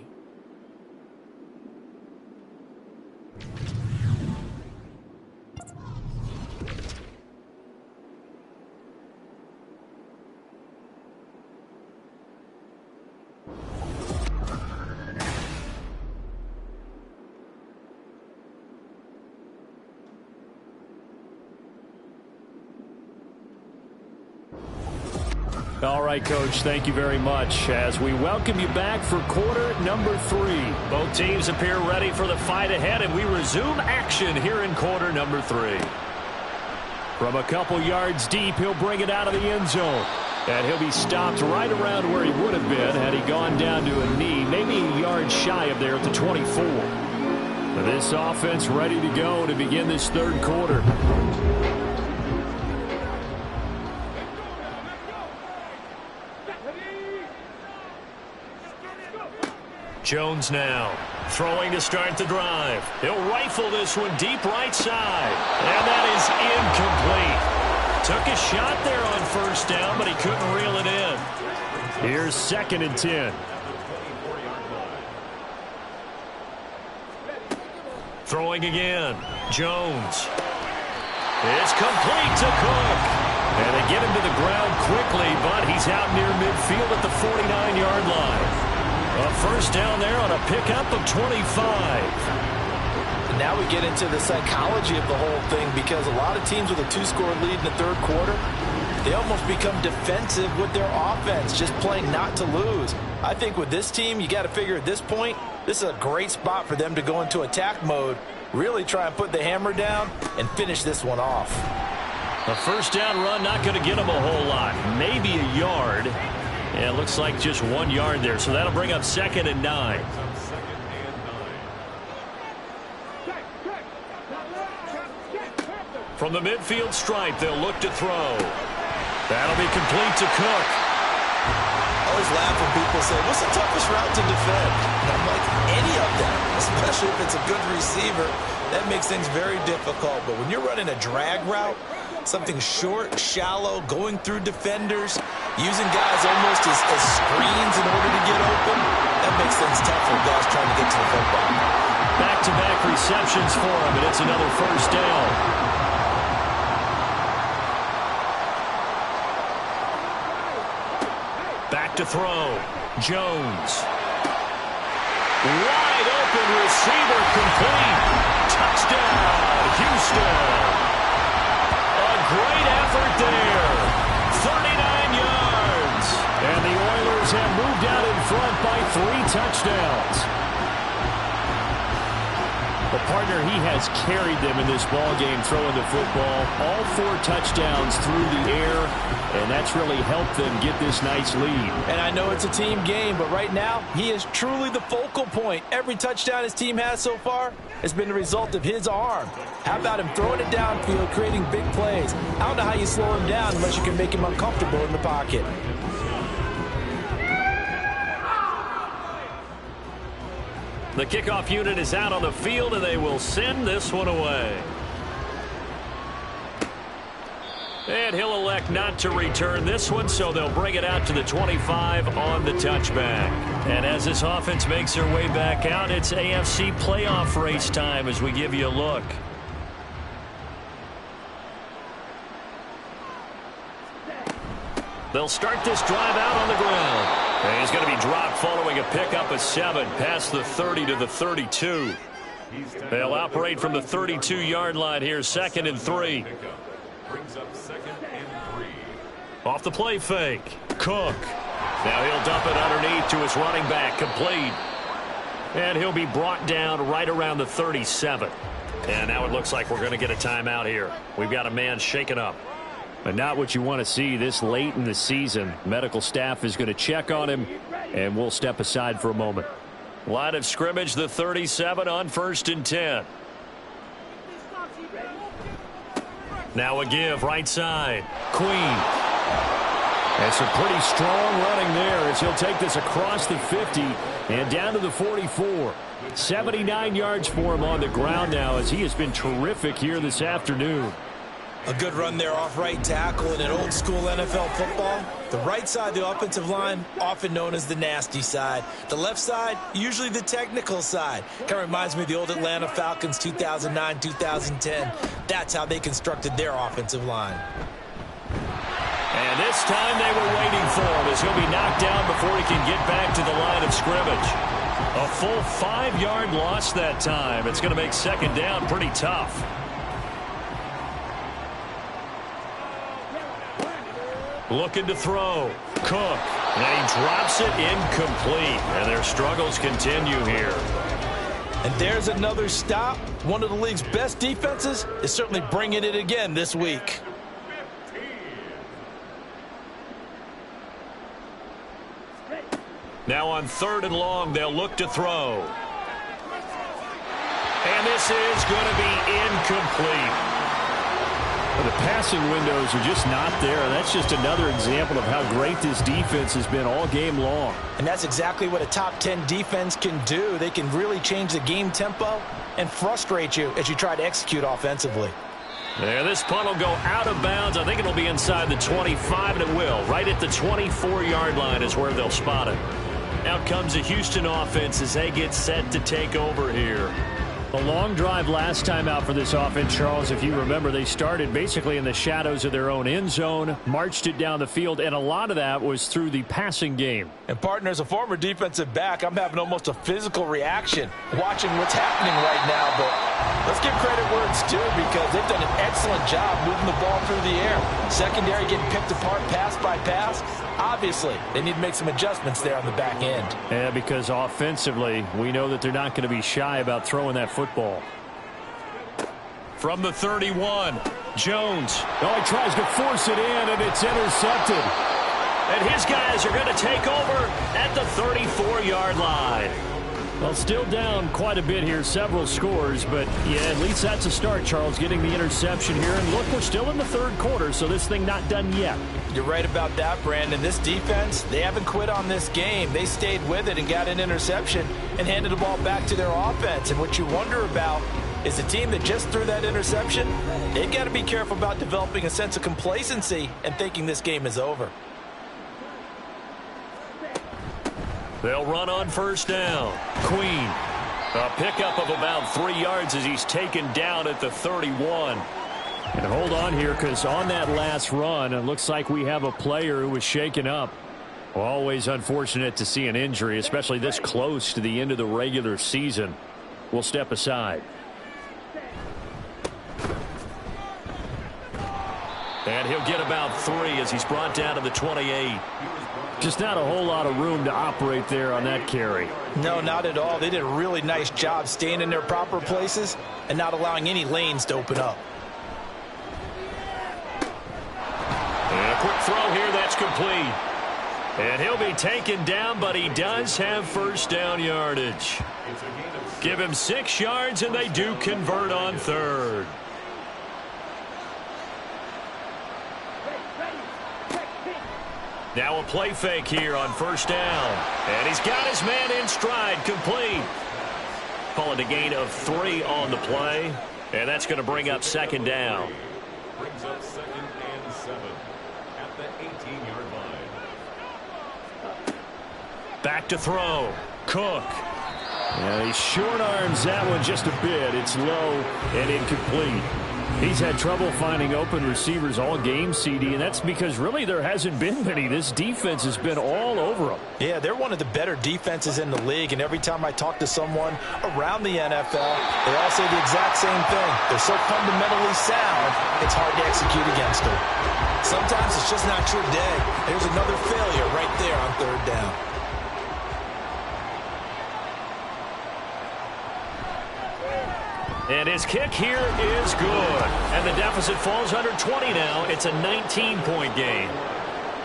All right, Coach, thank you very much as we welcome you back for quarter number 3. Both teams appear ready for the fight ahead, and we resume action here in quarter number 3. From a couple yards deep, he'll bring it out of the end zone. And he'll be stopped right around where he would have been had he gone down to a knee, maybe a yard shy of there at the 24. This offense ready to go to begin this third quarter. Jones now throwing to start the drive. He'll rifle this one deep right side. And that is incomplete. Took a shot there on first down, but he couldn't reel it in. Here's 2nd and 10. Throwing again. Jones. It's complete to Cook. And they get him to the ground quickly, but he's out near midfield at the 49-yard line. A first down there on a pickup of 25. And now we get into the psychology of the whole thing because a lot of teams with a 2-score lead in the third quarter, they almost become defensive with their offense, just playing not to lose. I think with this team, you got to figure at this point, this is a great spot for them to go into attack mode, really try and put the hammer down and finish this one off. A first down run not going to get them a whole lot, maybe a yard. Yeah, it looks like just 1 yard there, so that'll bring up 2nd and 9. From the midfield stripe, they'll look to throw. That'll be complete to Cook. I always laugh when people say, what's the toughest route to defend? And I'm like, any of them, especially if it's a good receiver. That makes things very difficult. But when you're running a drag route, something short, shallow, going through defenders, using guys almost as screens in order to get open, that makes things tough for guys trying to get to the football. Back-to-back receptions for him, and it's another first down. Back to throw. Jones. Wide open receiver complete. Touchdown, Houston. Great effort there. 39 yards. And the Oilers have moved out in front by 3 touchdowns. Well, partner, he has carried them in this ball game throwing the football. All 4 touchdowns through the air, and that's really helped them get this nice lead. And I know it's a team game, but right now, he is truly the focal point. Every touchdown his team has so far has been the result of his arm. How about him throwing it downfield, creating big plays? I don't know how you slow him down unless you can make him uncomfortable in the pocket. The kickoff unit is out on the field, and they will send this one away. And he'll elect not to return this one, so they'll bring it out to the 25 on the touchback. And as this offense makes their way back out, it's AFC playoff race time as we give you a look. They'll start this drive out on the ground. And he's going to be dropped following a pickup of 7 past the 30 to the 32. They'll operate from the 32-yard line here, 2nd and 3. Off the play fake. Cook. Now he'll dump it underneath to his running back, complete. And he'll be brought down right around the 37. And now it looks like we're going to get a timeout here. We've got a man shaken up. But not what you want to see this late in the season. Medical staff is going to check on him, and we'll step aside for a moment. Line of scrimmage, the 37 on 1st and 10. Now a give, right side. Queen. And some pretty strong running there as he'll take this across the 50 and down to the 44. 79 yards for him on the ground now as he has been terrific here this afternoon. A good run there off right tackle in an old school NFL football. The right side of the offensive line, often known as the nasty side. The left side, usually the technical side. Kind of reminds me of the old Atlanta Falcons 2009-2010. That's how they constructed their offensive line. And this time they were waiting for him as he'll be knocked down before he can get back to the line of scrimmage. A full 5-yard loss that time. It's going to make 2nd down pretty tough. Looking to throw. Cook. And he drops it incomplete. And their struggles continue here. And there's another stop. One of the league's best defenses is certainly bringing it again this week. Now on 3rd and long, they'll look to throw. And this is going to be incomplete. The passing windows are just not there. That's just another example of how great this defense has been all game long. And that's exactly what a top 10 defense can do. They can really change the game tempo and frustrate you as you try to execute offensively. Yeah, this punt will go out of bounds. I think it'll be inside the 25, and it will. Right at the 24-yard line is where they'll spot it. Out comes the Houston offense as they get set to take over here. A long drive last time out for this offense, Charles. If you remember, they started basically in the shadows of their own end zone, marched it down the field, and a lot of that was through the passing game. And, partner, as a former defensive back, I'm having almost a physical reaction watching what's happening right now. But let's give credit where it's due because they've done an excellent job moving the ball through the air. Secondary getting picked apart pass by pass. Obviously, they need to make some adjustments there on the back end. Yeah, because offensively, we know that they're not going to be shy about throwing that football. From the 31, Jones. Oh, he tries to force it in, and it's intercepted. And his guys are going to take over at the 34-yard line. Well, still down quite a bit here, several scores, but yeah, at least that's a start, Charles, getting the interception here. And look, we're still in the 3rd quarter, so this thing not done yet. You're right about that, Brandon. This defense, they haven't quit on this game. They stayed with it and got an interception and handed the ball back to their offense. And what you wonder about is the team that just threw that interception, they've got to be careful about developing a sense of complacency and thinking this game is over. They'll run on 1st down. Queen. A pickup of about 3 yards as he's taken down at the 31. And hold on here because on that last run, it looks like we have a player who was shaken up. Always unfortunate to see an injury, especially this close to the end of the regular season. We'll step aside. And he'll get about 3 as he's brought down to the 28. Just not a whole lot of room to operate there on that carry. No, not at all. They did a really nice job staying in their proper places and not allowing any lanes to open up. And a quick throw here, that's complete. And he'll be taken down, but he does have first down yardage. Give him 6 yards, and they do convert on third. Now a play fake here on first down. And he's got his man in stride, complete. Call it a gain of 3 on the play. And that's going to bring up second down. Brings up 2nd and 7 at the 18-yard line. Back to throw. Cook. And he short arms that one just a bit. It's low and incomplete. He's had trouble finding open receivers all game, CD, and that's because really there hasn't been many. This defense has been all over them. Yeah, they're one of the better defenses in the league, and every time I talk to someone around the NFL, they all say the exact same thing. They're so fundamentally sound, it's hard to execute against them. Sometimes it's just not your day. There's another failure right there on third down. And his kick here is good. And the deficit falls under 20 now. It's a 19-point game.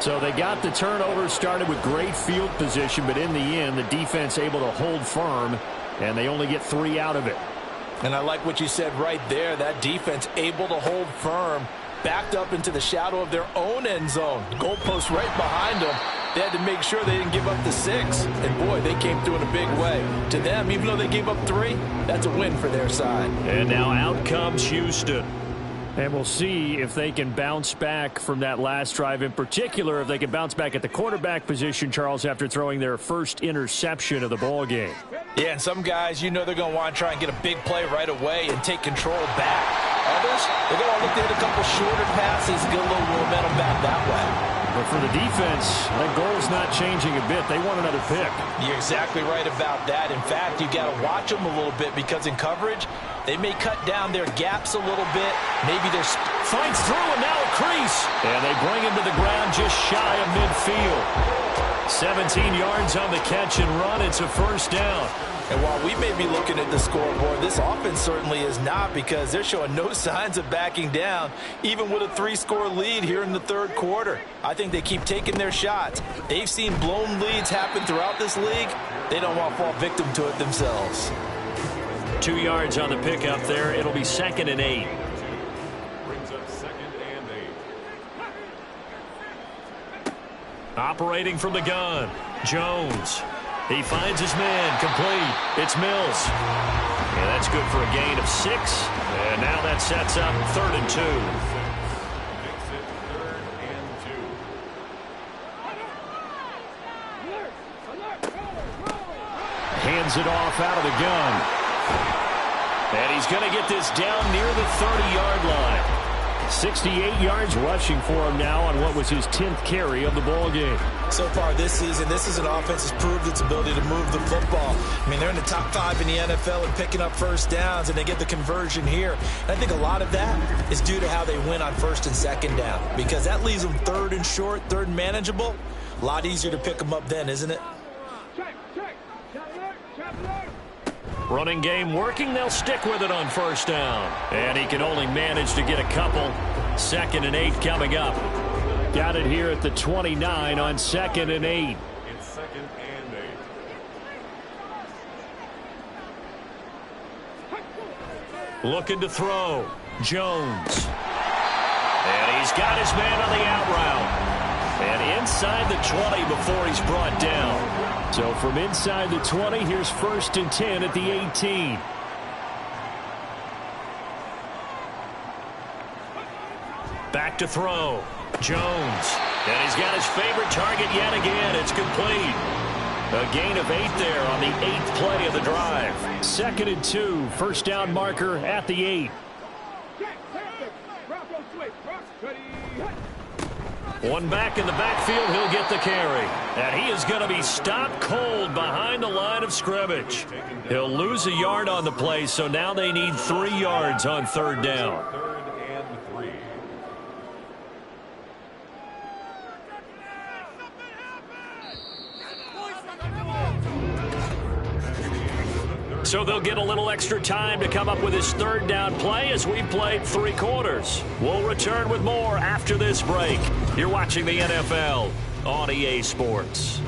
So they got the turnover started with great field position, but in the end, the defense able to hold firm, and they only get 3 out of it. And I like what you said right there. That defense able to hold firm, backed up into the shadow of their own end zone. Goalpost right behind them. They had to make sure they didn't give up the 6. And, boy, they came through in a big way. To them, even though they gave up 3, that's a win for their side. And now out comes Houston. And we'll see if they can bounce back from that last drive, in particular if they can bounce back at the quarterback position, Charles, after throwing their first interception of the ball game. Yeah, and some guys, you know they're going to want to try and get a big play right away and take control back. Others, they're going to look to hit a couple shorter passes, get a little momentum back that way. But for the defense, that goal's not changing a bit. They want another pick. You're exactly right about that. In fact, you got to watch them a little bit because in coverage, they may cut down their gaps a little bit. Maybe they're finds through and now a crease. And they bring him to the ground just shy of midfield. 17 yards on the catch and run. It's a first down. And while we may be looking at the scoreboard, this offense certainly is not, because they're showing no signs of backing down, even with a 3-score lead here in the third quarter. I think they keep taking their shots. They've seen blown leads happen throughout this league. They don't want to fall victim to it themselves. 2 yards on the pickup there. It'll be 2nd and 8. Brings up 2nd and 8. Operating from the gun, Jones. He finds his man, complete. It's Mills. And that's good for a gain of 6. And now that sets up 3rd and 2. Makes it 3rd and 2. Hands it off out of the gun. And he's going to get this down near the 30-yard line. 68 yards rushing for him now on what was his 10th carry of the ball game. So far this season, this is an offense that's proved its ability to move the football. I mean, they're in the top 5 in the NFL and picking up first downs, and they get the conversion here. And I think a lot of that is due to how they win on 1st and 2nd down, because that leaves them 3rd and short, 3rd and manageable. A lot easier to pick them up then, isn't it? Running game working. They'll stick with it on first down. And he can only manage to get a couple. 2nd and 8 coming up. Got it here at the 29 on 2nd and 8. It's 2nd and 8. Looking to throw. Jones. And he's got his man on the out route. And inside the 20 before he's brought down. So from inside the 20, here's 1st and 10 at the 18. Back to throw. Jones. And he's got his favorite target yet again. It's complete. A gain of 8 there on the 8th play of the drive. 2nd and 2. First down marker at the 8. One back in the backfield, he'll get the carry. And he is going to be stopped cold behind the line of scrimmage. He'll lose a yard on the play, so now they need 3 yards on 3rd down. 3rd and 3. So they'll get a little extra time to come up with his third down play as we've played 3 quarters. We'll return with more after this break. You're watching the NFL on EA Sports.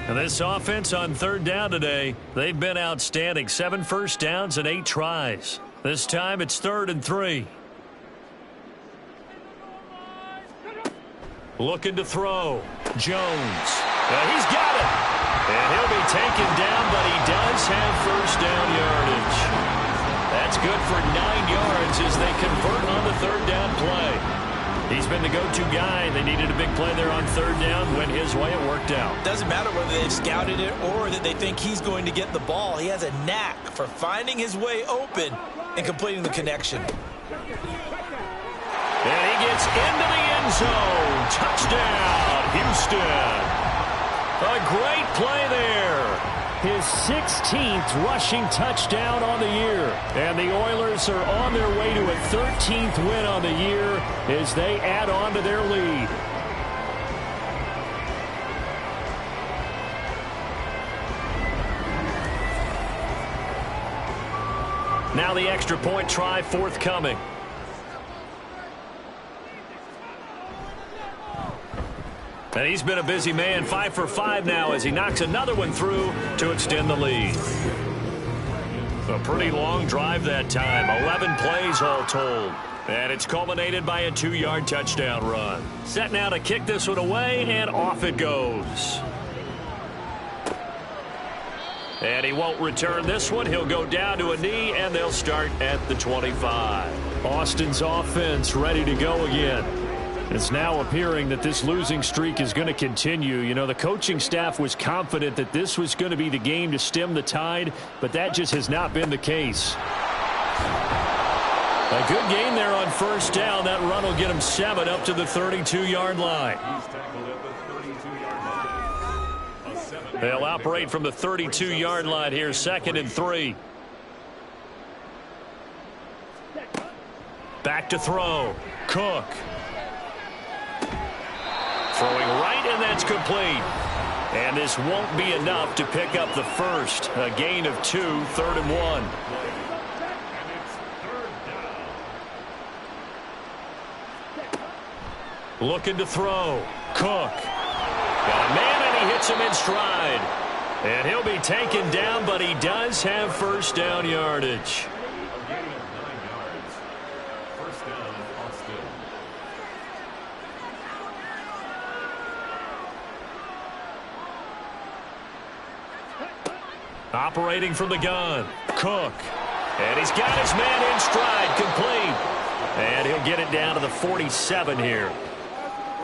And this offense on third down today, they've been outstanding. 7 first downs and 8 tries. This time it's 3rd and 3. Looking to throw. Jones. He's got it. And he'll be taken down, but he does have first down yardage. That's good for 9 yards as they convert on the third down play. He's been the go-to guy. They needed a big play there on third down. Went his way. It worked out. Doesn't matter whether they've scouted it or that they think he's going to get the ball. He has a knack for finding his way open and completing the connection. And he gets into the end zone. Touchdown, Houston. A great play there. His 16th rushing touchdown on the year. And the Oilers are on their way to a 13th win on the year as they add on to their lead. Now the extra point try forthcoming. And he's been a busy man, 5 for 5 now as he knocks another one through to extend the lead. A pretty long drive that time, 11 plays all told. And it's culminated by a 2-yard touchdown run. Set now to kick this one away, and off it goes. And he won't return this one. He'll go down to a knee, and they'll start at the 25. Austin's offense ready to go again. It's now appearing that this losing streak is going to continue. You know, the coaching staff was confident that this was going to be the game to stem the tide, but that just has not been the case. A good game there on first down. That run will get him 7 up to the 32-yard line. They'll operate from the 32-yard line here, 2nd and 3. Back to throw. Cook. Throwing right, and that's complete. And this won't be enough to pick up the first. A gain of 2, 3rd and 1. Looking to throw. Cook. Got a man, and he hits him in stride. And he'll be taken down, but he does have first down yardage. Operating from the gun, Cook. And he's got his man in stride, complete. And he'll get it down to the 47 here.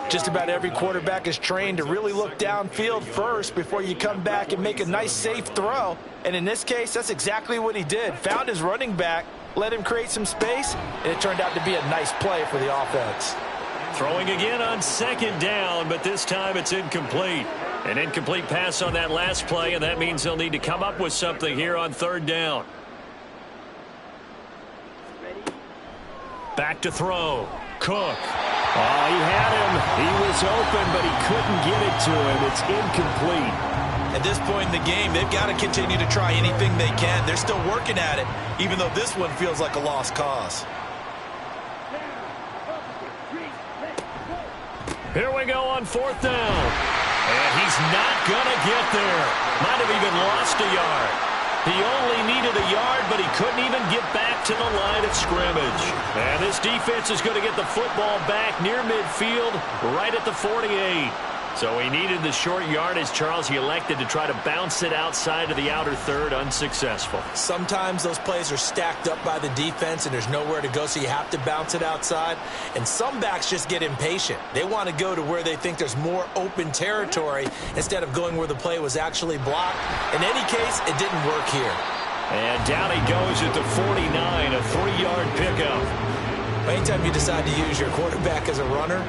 Just about every quarterback is trained to really look downfield first before you come back and make a nice, safe throw. And in this case, that's exactly what he did. Found his running back, let him create some space, and it turned out to be a nice play for the offense. Throwing again on 2nd down, but this time it's incomplete. An incomplete pass on that last play, and that means they'll need to come up with something here on 3rd down. Back to throw. Cook. Oh, he had him. He was open, but he couldn't get it to him. It's incomplete. At this point in the game, they've got to continue to try anything they can. They're still working at it, even though this one feels like a lost cause. Here we go on 4th down. And he's not going to get there. Might have even lost a yard. He only needed a yard, but he couldn't even get back to the line of scrimmage. And this defense is going to get the football back near midfield, right at the 48. So he needed the short yardage, Charles. He elected to try to bounce it outside of the outer third, unsuccessful. Sometimes those plays are stacked up by the defense and there's nowhere to go, so you have to bounce it outside. And some backs just get impatient. They want to go to where they think there's more open territory instead of going where the play was actually blocked. In any case, it didn't work here. And down he goes at the 49, a 3-yard pickup. Anytime you decide to use your quarterback as a runner,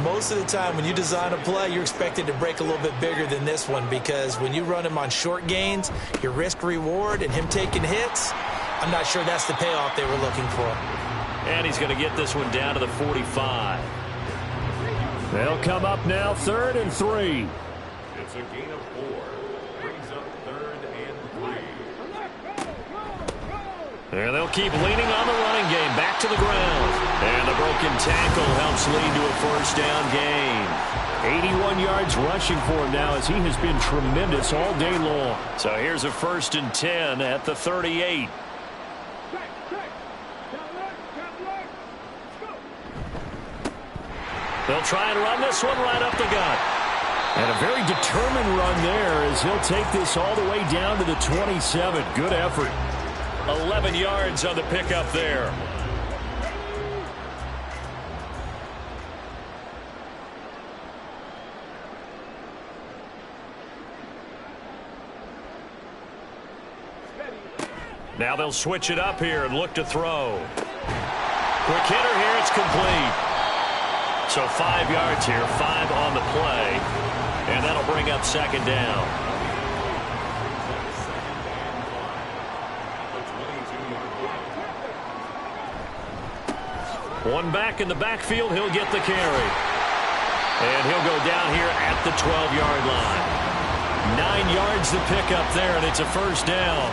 most of the time when you design a play, you're expected to break a little bit bigger than this one, because when you run him on short gains, your risk-reward and him taking hits, I'm not sure that's the payoff they were looking for. And he's going to get this one down to the 45. They'll come up now 3rd and 3. It's a gain of 4. Brings up 3rd and 3. And they'll keep leaning on the running game. Back to the ground. And the broken tackle helps lead to a first down gain. 81 yards rushing for him now as he has been tremendous all day long. So here's a 1st and 10 at the 38. They'll try and run this one right up the gut. And a very determined run there as he'll take this all the way down to the 27. Good effort. 11 yards on the pickup there. Now they'll switch it up here and look to throw. Quick hitter here, it's complete. So 5 yards here, 5 on the play. And that'll bring up 2nd down. One back in the backfield, he'll get the carry. And he'll go down here at the 12-yard line. 9 yards to pick up there, and it's a first down.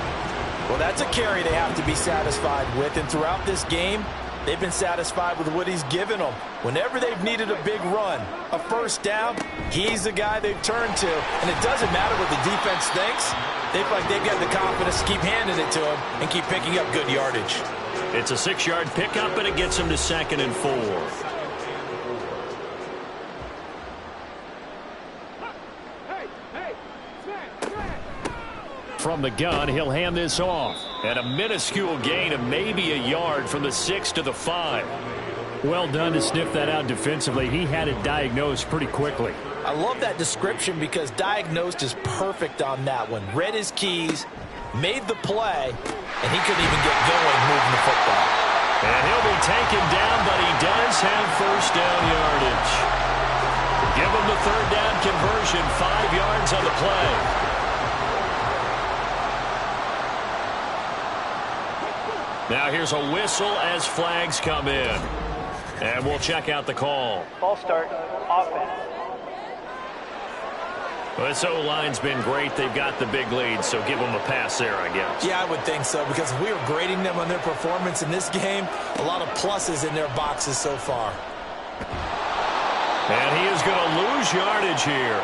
Well, that's a carry they have to be satisfied with. And throughout this game, they've been satisfied with what he's given them. Whenever they've needed a big run, a first down, he's the guy they've turned to. And it doesn't matter what the defense thinks. They feel like they've got the confidence to keep handing it to him and keep picking up good yardage. It's a 6-yard pickup, and it gets him to 2nd and 4. From the gun, he'll hand this off. And a minuscule gain of maybe a yard from the 6 to the 5. Well done to sniff that out defensively. He had it diagnosed pretty quickly. I love that description because diagnosed is perfect on that one. Read his keys, made the play, and he couldn't even get going moving the football. And he'll be taken down, but he does have first down yardage. Give him the 3rd down conversion, 5 yards on the play. Now here's a whistle as flags come in. And we'll check out the call. Ball start, offense. Well, this O-line's been great. They've got the big lead, so give them a pass there, I guess. Yeah, I would think so, because if we were grading them on their performance in this game, a lot of pluses in their boxes so far. And he is going to lose yardage here.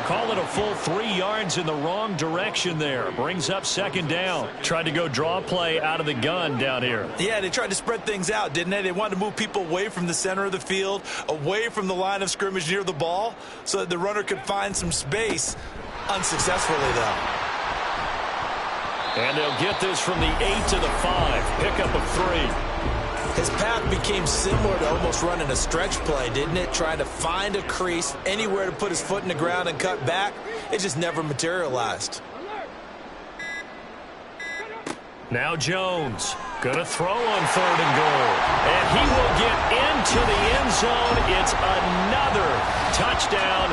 Call it a full 3 yards in the wrong direction there. Brings up 2nd down. Tried to go draw play out of the gun down here. Yeah, they tried to spread things out, didn't they? They wanted to move people away from the center of the field, away from the line of scrimmage near the ball, so that the runner could find some space. Unsuccessfully, though. And they'll get this from the 8 to the 5. Pickup of 3. His path became similar to almost running a stretch play, didn't it? Trying to find a crease, anywhere to put his foot in the ground and cut back. It just never materialized. Now Jones going to throw on 3rd and goal. And he will get into the end zone. It's another touchdown.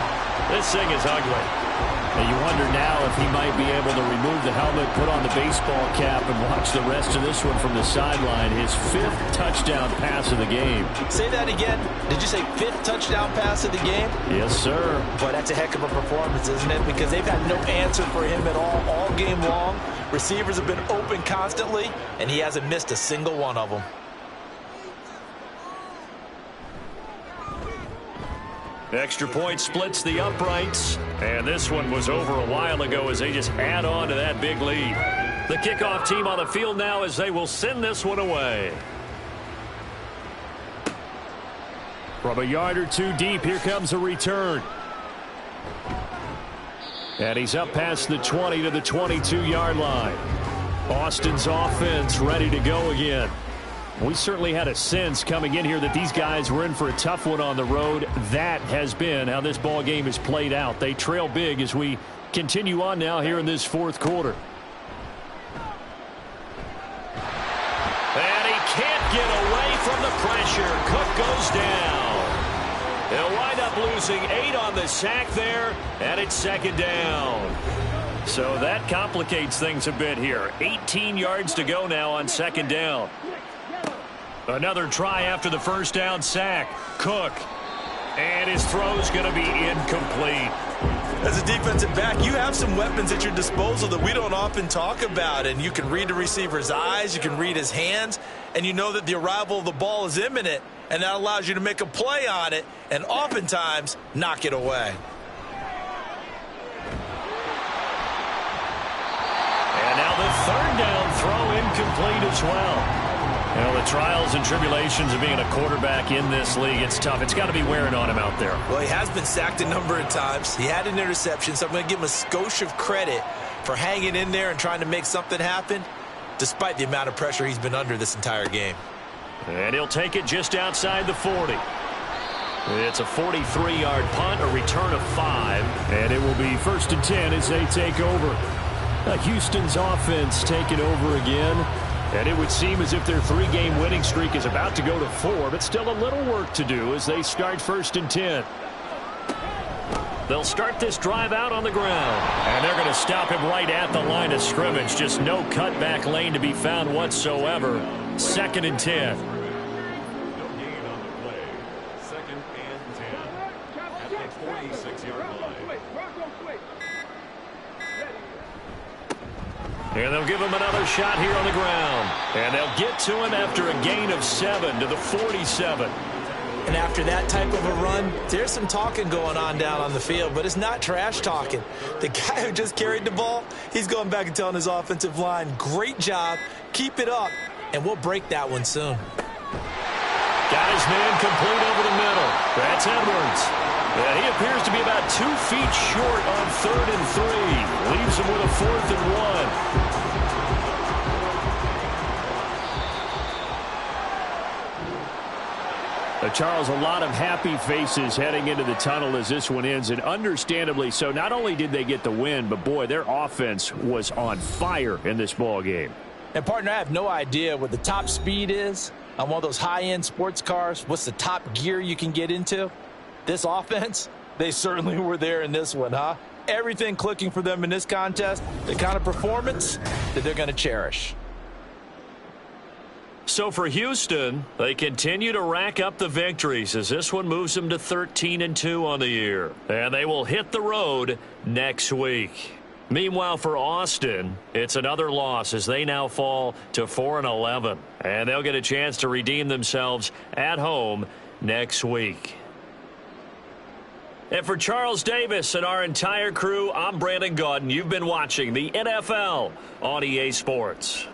This thing is ugly. And you wonder now if he might be able to remove the helmet, put on the baseball cap, and watch the rest of this one from the sideline. His 5th touchdown pass of the game. Say that again. Did you say 5th touchdown pass of the game? Yes, sir. Boy, that's a heck of a performance, isn't it? Because they've had no answer for him at all game long. Receivers have been open constantly, and he hasn't missed a single one of them. Extra point splits the uprights. And this one was over a while ago as they just add on to that big lead. The kickoff team on the field now as they will send this one away. From a yard or 2 deep, here comes a return. And he's up past the 20 to the 22-yard line. Austin's offense ready to go again. We certainly had a sense coming in here that these guys were in for a tough one on the road. That has been how this ball game has played out. They trail big as we continue on now here in this 4th quarter. And he can't get away from the pressure. Cook goes down. He'll wind up losing 8 on the sack there, and it's 2nd down. So that complicates things a bit here. 18 yards to go now on 2nd down. Another try after the first down sack. Cook. And his throw's going to be incomplete. As a defensive back, you have some weapons at your disposal that we don't often talk about, and you can read the receiver's eyes, you can read his hands, and you know that the arrival of the ball is imminent, and that allows you to make a play on it and oftentimes knock it away. And now the third down throw incomplete as well. You know, the trials and tribulations of being a quarterback in this league, it's tough. It's got to be wearing on him out there. Well, he has been sacked a number of times. He had an interception, so I'm going to give him a skosh of credit for hanging in there and trying to make something happen, despite the amount of pressure he's been under this entire game. And he'll take it just outside the 40. It's a 43-yard punt, a return of 5. And it will be 1st and 10 as they take over. Houston's offense taking over again. And it would seem as if their 3-game winning streak is about to go to 4, but still a little work to do as they start 1st and 10. They'll start this drive out on the ground. And they're going to stop him right at the line of scrimmage. Just no cutback lane to be found whatsoever. 2nd and 10. No gain on the play. 2nd and 10 at the 46-yard line. And they'll give him another shot here on the ground. And they'll get to him after a gain of 7 to the 47. And after that type of a run, there's some talking going on down on the field, but it's not trash talking. The guy who just carried the ball, he's going back and telling his offensive line, great job, keep it up, and we'll break that one soon. Got his man complete over the middle. That's Edwards. And he appears to be about 2 feet short on 3rd and 3. Leaves him with a 4th and 1. Charles, a lot of happy faces heading into the tunnel as this one ends, and understandably so. Not only did they get the win, but boy, their offense was on fire in this ball game. And partner, I have no idea what the top speed is on one of those high-end sports cars. What's the top gear you can get into? This offense, they certainly were there in this one, huh? Everything clicking for them in this contest, the kind of performance that they're going to cherish. So for Houston, they continue to rack up the victories as this one moves them to 13 and 2 on the year. And they will hit the road next week. Meanwhile, for Austin, it's another loss as they now fall to 4 and 11. And they'll get a chance to redeem themselves at home next week. And for Charles Davis and our entire crew, I'm Brandon Gaudin. You've been watching the NFL on EA Sports.